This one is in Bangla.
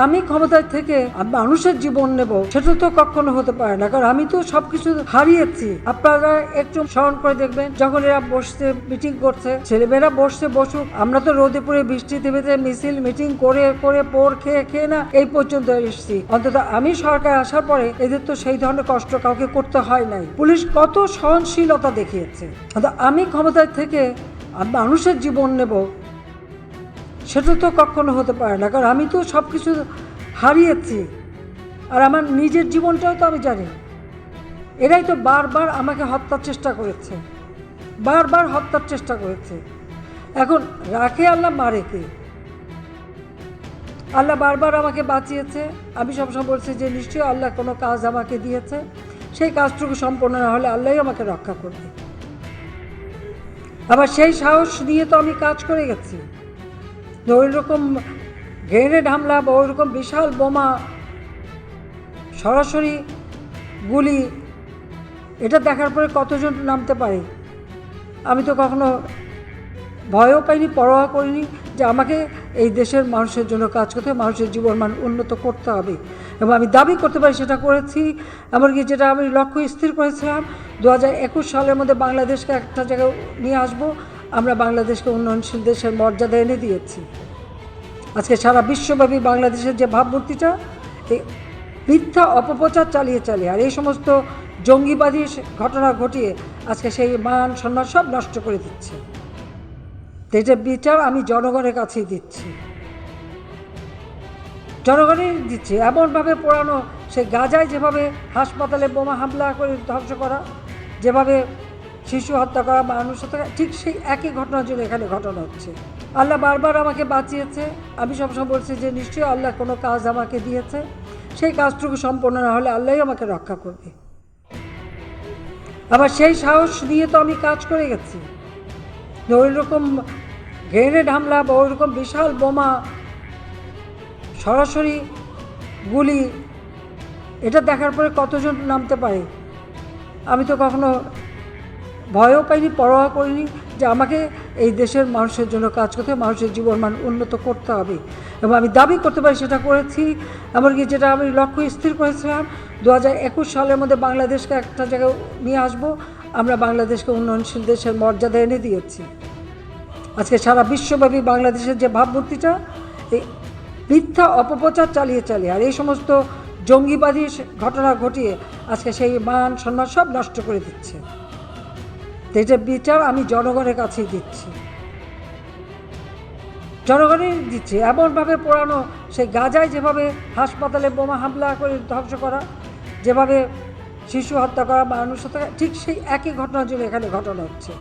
আমি ক্ষমতায় থেকে মানুষের জীবন নেব, সেটা তো কখনো হতে পারে না, কারণ আমি তো সবকিছু হারিয়েছি। আপনারা একটু স্মরণ করে দেখবেন, যখন এরা বসছে মিটিং করছে, ছেলেমেয়েরা বসছে, বসুক, আমরা তো রোদে পড়ে বৃষ্টিতে ভেতরে মিছিল মিটিং করে করে পোড় খেয়ে খেয়ে না এই পর্যন্ত এসেছি। অন্তত আমি সরকার আসার পরে এদের তো সেই ধরনের কষ্ট কাউকে করতে হয় নাই। পুলিশ কত সহনশীলতা দেখিয়েছে। আমি ক্ষমতায় থেকে মানুষের জীবন নেব, সেটা তো কখনো হতে পারে না, কারণ আমি তো সবকিছু হারিয়েছি। আর আমার নিজের জীবনটাও তো আমি জানি। এরাই তো বারবার আমাকে হত্যার চেষ্টা করেছে, বারবার হত্যার চেষ্টা করেছে। এখন রাখে আল্লাহ, মারে কে? আল্লাহ বারবার আমাকে বাঁচিয়েছে। আমি সবসময় বলছি যে নিশ্চয়ই আল্লাহ কোনো কাজ আমাকে দিয়েছে, সেই কাজটুকু সম্পন্ন না হলে আল্লাহই আমাকে রক্ষা করবে। আবার সেই সাহস নিয়ে তো আমি কাজ করে গেছি। ওই রকম গ্রেনেড হামলা বা ওই রকম বিশাল বোমা, সরাসরি গুলি, এটা দেখার পরে কতজন নামতে পারে। আমি তো কখনো ভয়ও পাইনি, পরোয়া করিনি যে আমাকে এই দেশের মানুষের জন্য কাজ করতে হবে, মানুষের জীবন মান উন্নত করতে হবে। এবং আমি দাবি করতে পারি সেটা করেছি। এমনকি যেটা আমি লক্ষ্য স্থির করেছিলাম, 2021 সালের মধ্যে বাংলাদেশকে একটা জায়গায় নিয়ে আসবো, আমরা বাংলাদেশকে উন্নয়নশীল দেশের মর্যাদা এনে দিয়েছি। আজকে সারা বিশ্বব্যাপী বাংলাদেশের যে ভাবমূর্তিটা, এই মিথ্যা অপপ্রচার চালিয়ে চালিয়ে আর এই সমস্ত জঙ্গিবাদী ঘটনা ঘটিয়ে আজকে সেই মান সম্মান সব নষ্ট করে দিচ্ছে। তো এটার বিচার আমি জনগণের কাছেই দিচ্ছি, জনগণের দিচ্ছি। এমনভাবে পোড়ানো, সে গাজায় যেভাবে হাসপাতালে বোমা হামলা করে ধ্বংস করা, যেভাবে শিশু হত্যা করা, মানুষ হত্যা করা, ঠিক সেই একই ঘটনার জন্য এখানে ঘটনা হচ্ছে। আল্লাহ বারবার আমাকে বাঁচিয়েছে। আমি সবসময় বলছি যে নিশ্চয়ই আল্লাহ কোনো কাজ আমাকে দিয়েছে, সেই কাজটুকু সম্পন্ন না হলে আল্লাহই আমাকে রক্ষা করবে। আবার সেই সাহস নিয়ে তো আমি কাজ করে গেছি। ওই রকম গ্রেনেড হামলা বা ওই রকম বিশাল বোমা, সরাসরি গুলি, এটা দেখার পরে কতজন নামতে পারে। আমি তো কখনো ভয়ও পাইনি, পরোয়া করিনি যে আমাকে এই দেশের মানুষের জন্য কাজ করতে হবে, মানুষের জীবন মান উন্নত করতে হবে। এবং আমি দাবি করতে পারি সেটা করেছি। এমনকি যেটা আমি লক্ষ্য স্থির করেছিলাম, 2021 সালের মধ্যে বাংলাদেশকে একটা জায়গায় নিয়ে আসবো, আমরা বাংলাদেশকে উন্নয়নশীল দেশের মর্যাদা এনে দিয়েছি। আজকে সারা বিশ্বব্যাপী বাংলাদেশের যে ভাবমূর্তিটা, এই মিথ্যা অপপ্রচার চালিয়ে চালিয়ে আর এই সমস্ত জঙ্গিবাদী ঘটনা ঘটিয়ে আজকে সেই মান সম্মান সব নষ্ট করে দিচ্ছে। তো এটার বিচার আমি জনগণের কাছেই দিচ্ছি, জনগণের দিচ্ছি। এমনভাবে পোড়ানো, সেই গাজায় যেভাবে হাসপাতালে বোমা হামলা করে ধ্বংস করা, যেভাবে শিশু হত্যা করা, মানুষ হত্যা করা, ঠিক সেই একই ঘটনার জন্য এখানে ঘটনা হচ্ছে।